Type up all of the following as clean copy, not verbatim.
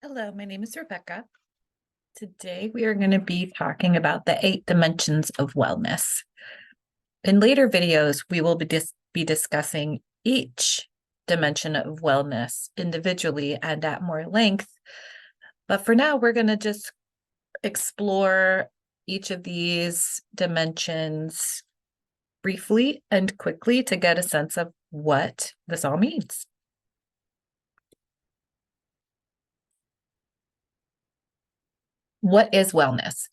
Hello, my name is Rebecca. Today we are going to be talking about the 8 dimensions of wellness. In later videos, we will be discussing each dimension of wellness individually and at more length. But for now, we're going to just explore each of these dimensions briefly and quickly to get a sense of what this all means. What is wellness?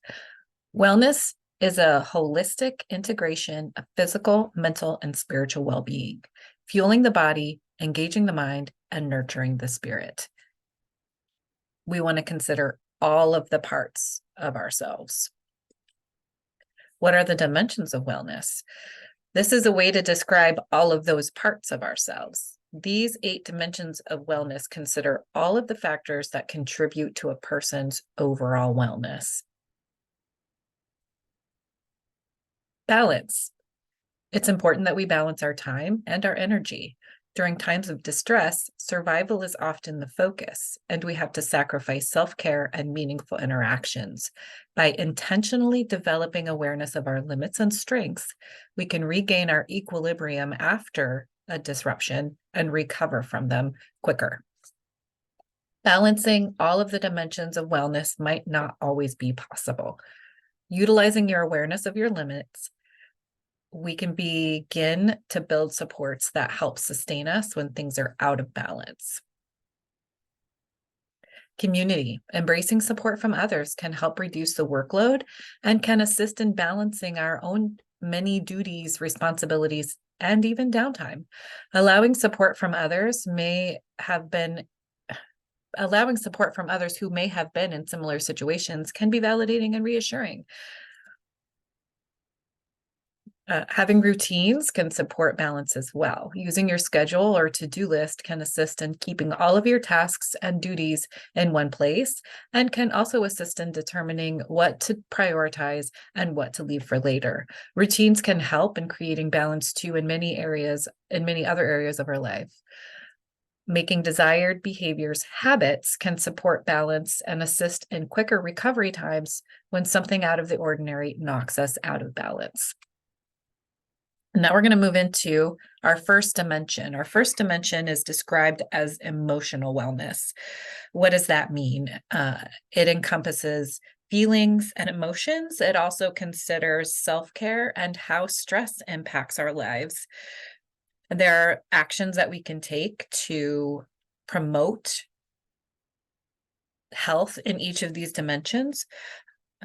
Wellness is a holistic integration of physical, mental, and spiritual well-being, fueling the body, engaging the mind, and nurturing the spirit. We want to consider all of the parts of ourselves. What are the dimensions of wellness? This is a way to describe all of those parts of ourselves. These 8 dimensions of wellness consider all of the factors that contribute to a person's overall wellness. Balance. It's important that we balance our time and our energy. During times of distress, survival is often the focus, and we have to sacrifice self-care and meaningful interactions. By intentionally developing awareness of our limits and strengths, we can regain our equilibrium after a disruption and recover from them quicker. Balancing all of the dimensions of wellness might not always be possible. Utilizing your awareness of your limits, we can begin to build supports that help sustain us when things are out of balance. Community. Embracing support from others can help reduce the workload and can assist in balancing our own many duties, responsibilities, and even downtime. Allowing support from others who may have been in similar situations can be validating and reassuring. Having routines can support balance as well. Using your schedule or to-do list can assist in keeping all of your tasks and duties in one place and can also assist in determining what to prioritize and what to leave for later. Routines can help in creating balance too in many other areas of our life. Making desired behaviors habits can support balance and assist in quicker recovery times when something out of the ordinary knocks us out of balance. Now we're going to move into our first dimension. Our first dimension is described as emotional wellness. What does that mean? It encompasses feelings and emotions. It also considers self-care and how stress impacts our lives. There are actions that we can take to promote health in each of these dimensions.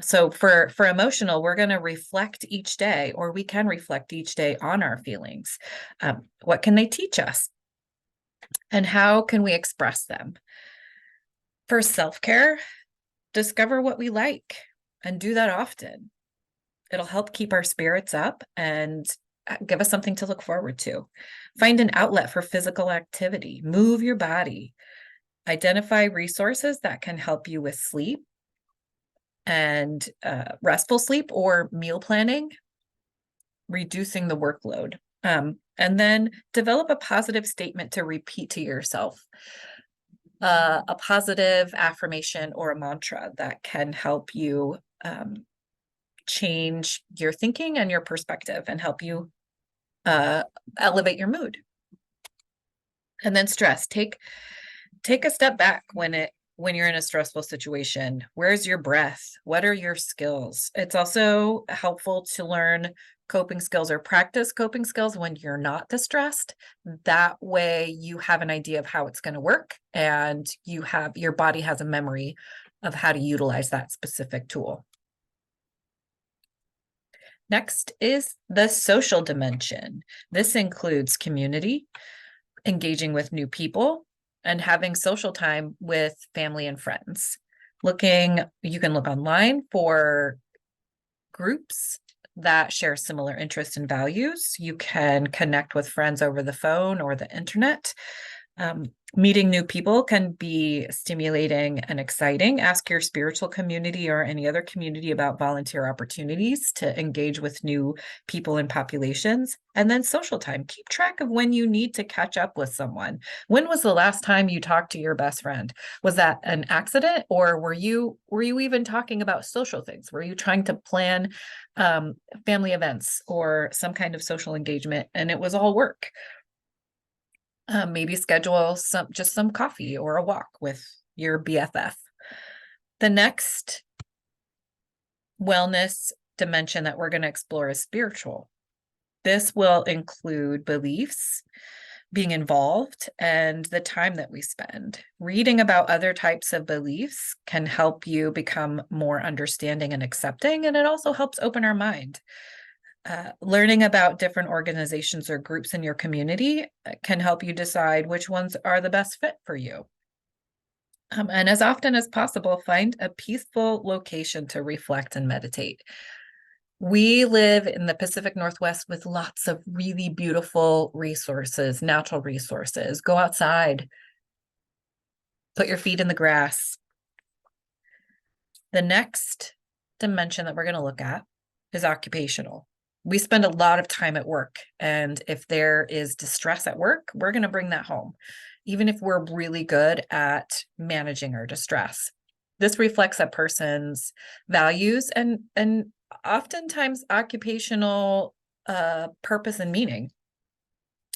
So for emotional, we're going to reflect each day, or we can reflect each day on our feelings. What can they teach us? And how can we express them? For self-care, discover what we like and do that often. It'll help keep our spirits up and give us something to look forward to. Find an outlet for physical activity. Move your body. Identify resources that can help you with sleep and restful sleep or meal planning, reducing the workload. And then develop a positive statement to repeat to yourself, a positive affirmation or a mantra that can help you change your thinking and your perspective and help you elevate your mood. And then stress. Take a step back when you're in a stressful situation. Where's your breath? What are your skills? It's also helpful to learn coping skills or practice coping skills when you're not distressed. That way you have an idea of how it's going to work and your body has a memory of how to utilize that specific tool. Next is the social dimension. This includes community, engaging with new people, and having social time with family and friends. You can look online for groups that share similar interests and values. You can connect with friends over the phone or the internet. Um, Meeting new people can be stimulating and exciting. Ask your spiritual community or any other community about volunteer opportunities to engage with new people and populations. And then social time. Keep track of when you need to catch up with someone. When was the last time you talked to your best friend? Was that an accident, or were you even talking about social things? Were you trying to plan family events or some kind of social engagement and it was all work? Maybe schedule some coffee or a walk with your BFF. The next wellness dimension that we're going to explore is spiritual. This will include beliefs, being involved, and the time that we spend. Reading about other types of beliefs can help you become more understanding and accepting, and it also helps open our mind. Learning about different organizations or groups in your community can help you decide which ones are the best fit for you. And as often as possible, find a peaceful location to reflect and meditate. We live in the Pacific Northwest with lots of really beautiful resources, natural resources. Go outside, put your feet in the grass. The next dimension that we're going to look at is occupational. We spend a lot of time at work, and if there is distress at work, we're going to bring that home, even if we're really good at managing our distress. This reflects a person's values and oftentimes occupational purpose and meaning.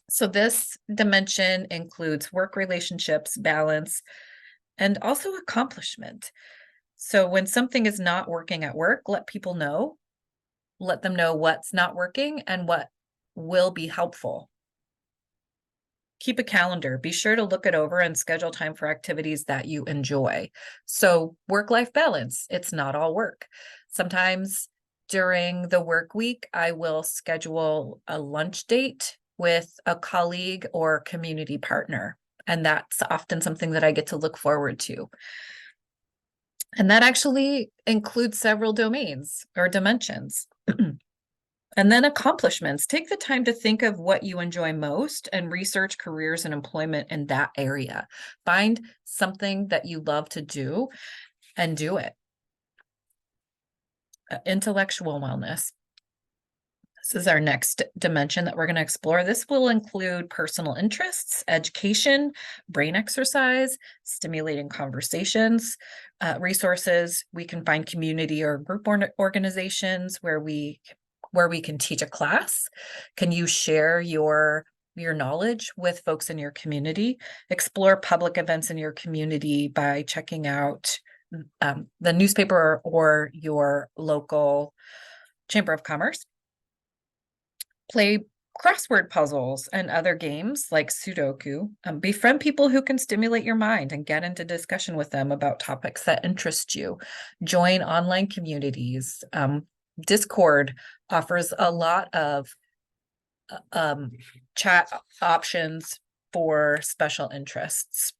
So this dimension includes work relationships, balance, and also accomplishment. So when something is not working at work, let people know. Let them know what's not working and what will be helpful. Keep a calendar. Be sure to look it over and schedule time for activities that you enjoy. So work-life balance, it's not all work. Sometimes during the work week, I will schedule a lunch date with a colleague or community partner. And that's often something that I get to look forward to. And that actually includes several domains or dimensions. And then accomplishments. Take the time to think of what you enjoy most and research careers and employment in that area. Find something that you love to do and do it. Intellectual wellness. This is our next dimension that we're going to explore. This will include personal interests, education, brain exercise, stimulating conversations, resources. We can find community or group organizations where we can teach a class. Can you share your knowledge with folks in your community? Explore public events in your community by checking out the newspaper or your local Chamber of Commerce. Play crossword puzzles and other games like Sudoku. Befriend people who can stimulate your mind and get into discussion with them about topics that interest you. Join online communities. Discord offers a lot of chat options for special interests.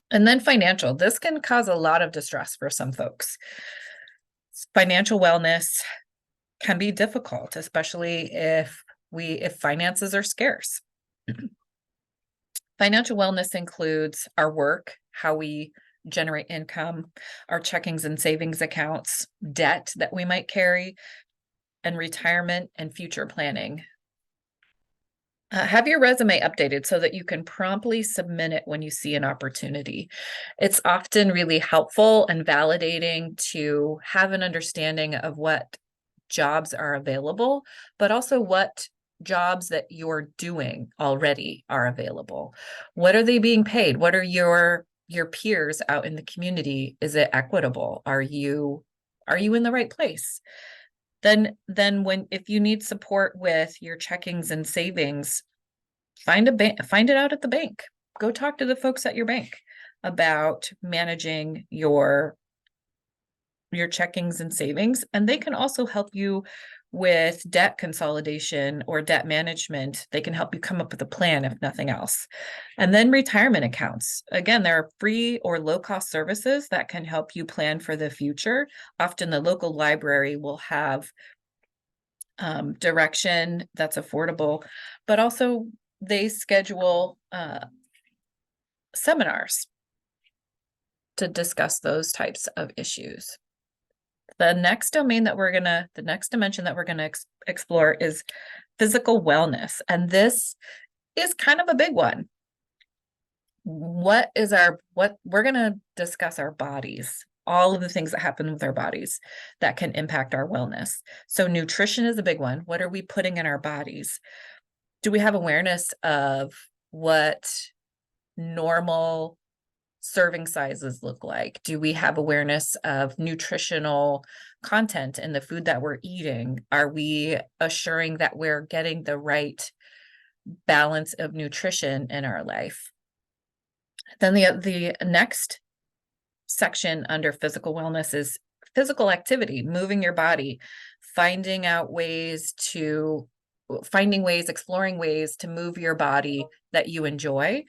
And then financial. This can cause a lot of distress for some folks. Financial wellness can be difficult, especially if finances are scarce. Financial wellness includes our work, how we generate income, our checkings and savings accounts, debt that we might carry, and retirement and future planning. Have your resume updated so that you can promptly submit it when you see an opportunity. It's often really helpful and validating to have an understanding of what jobs are available, but also what jobs that you're doing already are available. What are they being paid? What are your peers out in the community? Is it equitable? Are you in the right place? Then if you need support with your checkings and savings, find it out at the bank. Go talk to the folks at your bank about managing your checkings and savings, and they can also help you with debt consolidation or debt management. They can help you come up with a plan, if nothing else. And then retirement accounts. Again, there are free or low-cost services that can help you plan for the future. Often the local library will have direction that's affordable, but also they schedule seminars to discuss those types of issues. The next dimension that we're gonna explore is physical wellness. And this is kind of a big one. What we're gonna discuss our bodies, all of the things that happen with our bodies that can impact our wellness. So nutrition is a big one. What are we putting in our bodies? Do we have awareness of what normal serving sizes look like? Do we have awareness of nutritional content in the food that we're eating? Are we assuring that we're getting the right balance of nutrition in our life? Then the next section under physical wellness is physical activity, moving your body, exploring ways to move your body that you enjoy.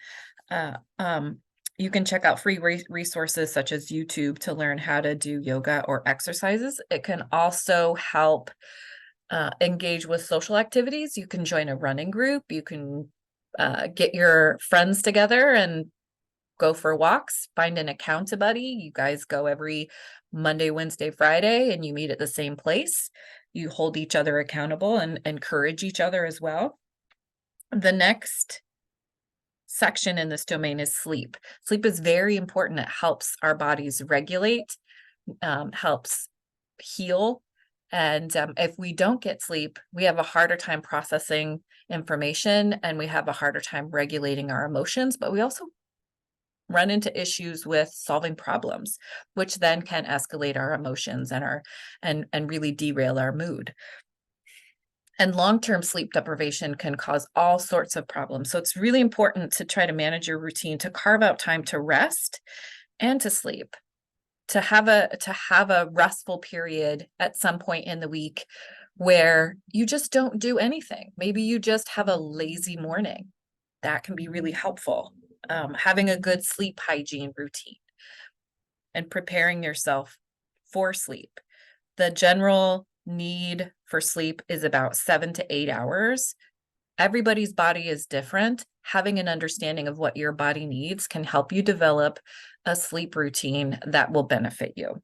Uh, um, you can check out free resources such as YouTube to learn how to do yoga or exercises. It can also help engage with social activities. You can join a running group. You can get your friends together and go for walks, find an account buddy. You guys go every Monday, Wednesday, Friday, and you meet at the same place. You hold each other accountable and encourage each other as well. The next section in this domain is sleep. Sleep is very important. It helps our bodies regulate, helps heal. And if we don't get sleep, we have a harder time processing information and we have a harder time regulating our emotions, but we also run into issues with solving problems, which then can escalate our emotions and really derail our mood. And long-term sleep deprivation can cause all sorts of problems. So it's really important to try to manage your routine, to carve out time to rest and to sleep, to have a restful period at some point in the week where you just don't do anything. Maybe you just have a lazy morning. That can be really helpful. Having a good sleep hygiene routine and preparing yourself for sleep. The general need for sleep is about 7 to 8 hours. Everybody's body is different. Having an understanding of what your body needs can help you develop a sleep routine that will benefit you.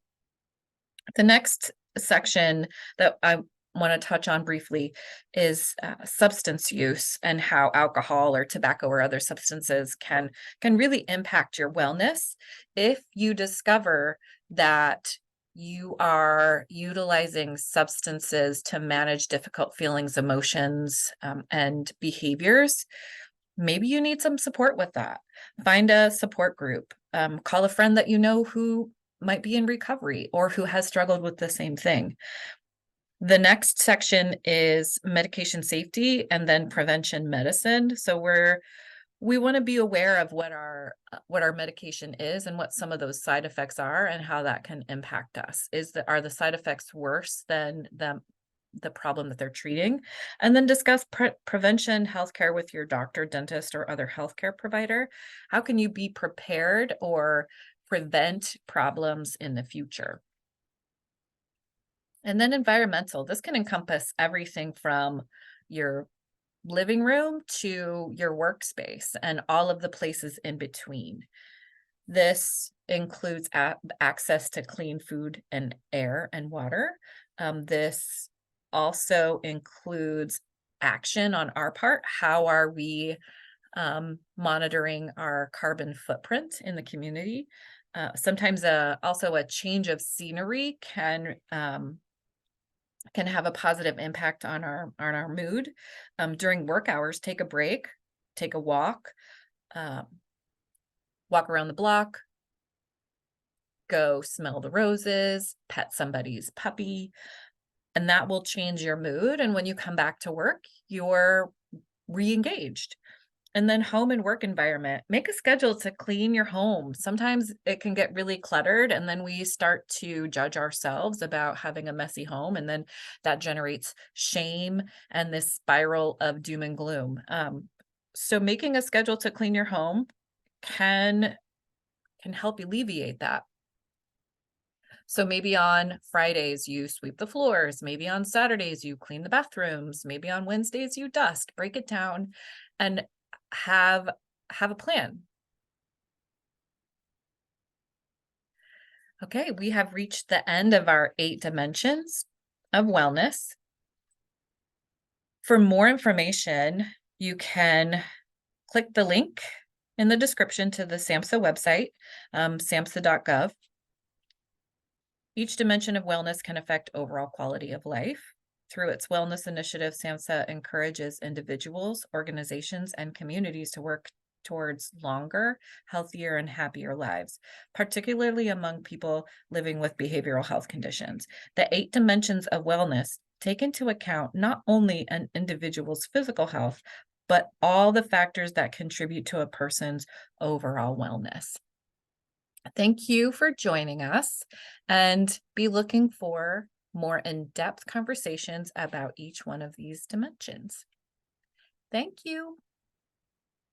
The next section that I want to touch on briefly is substance use and how alcohol or tobacco or other substances can really impact your wellness. If you discover that you are utilizing substances to manage difficult feelings, emotions, and behaviors, maybe you need some support with that. Find a support group, call a friend that you know who might be in recovery or who has struggled with the same thing. The next section is medication safety and then prevention medicine. So we want to be aware of what our medication is and what some of those side effects are and how that can impact us. Are the side effects worse than the problem that they're treating? And then discuss prevention healthcare with your doctor, dentist, or other healthcare provider. How can you be prepared or prevent problems in the future? And then environmental. This can encompass everything from your living room to your workspace and all of the places in between. This includes access to clean food and air and water. This also includes action on our part. How are we monitoring our carbon footprint in the community? Sometimes also a change of scenery can have a positive impact on our mood. During work hours, take a break, take a walk, walk around the block, go smell the roses, pet somebody's puppy, and that will change your mood. And when you come back to work, you're re-engaged. And then home and work environment, make a schedule to clean your home. Sometimes it can get really cluttered and then we start to judge ourselves about having a messy home. And then that generates shame and this spiral of doom and gloom. So making a schedule to clean your home can help alleviate that. So maybe on Fridays, you sweep the floors. Maybe on Saturdays, you clean the bathrooms. Maybe on Wednesdays, you dust, break it down. And have a plan. Okay, we have reached the end of our 8 dimensions of wellness. For more information, you can click the link in the description to the SAMHSA website, samhsa.gov. Each dimension of wellness can affect overall quality of life. Through its wellness initiative, SAMHSA encourages individuals, organizations, and communities to work towards longer, healthier, and happier lives, particularly among people living with behavioral health conditions. The 8 dimensions of wellness take into account not only an individual's physical health, but all the factors that contribute to a person's overall wellness. Thank you for joining us, and be looking for more in-depth conversations about each one of these dimensions. Thank you.